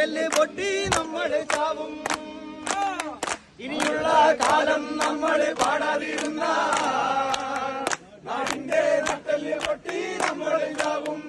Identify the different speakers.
Speaker 1: നട്ടെല്ല് പൊട്ടി നമ്മൾ ചാവും. ഇനിയുള്ള കാലം നമ്മൾ പാടാതിരുന്ന നാടിന്റെ നട്ടെല്ല് പൊട്ടി നമ്മൾ ചാവും.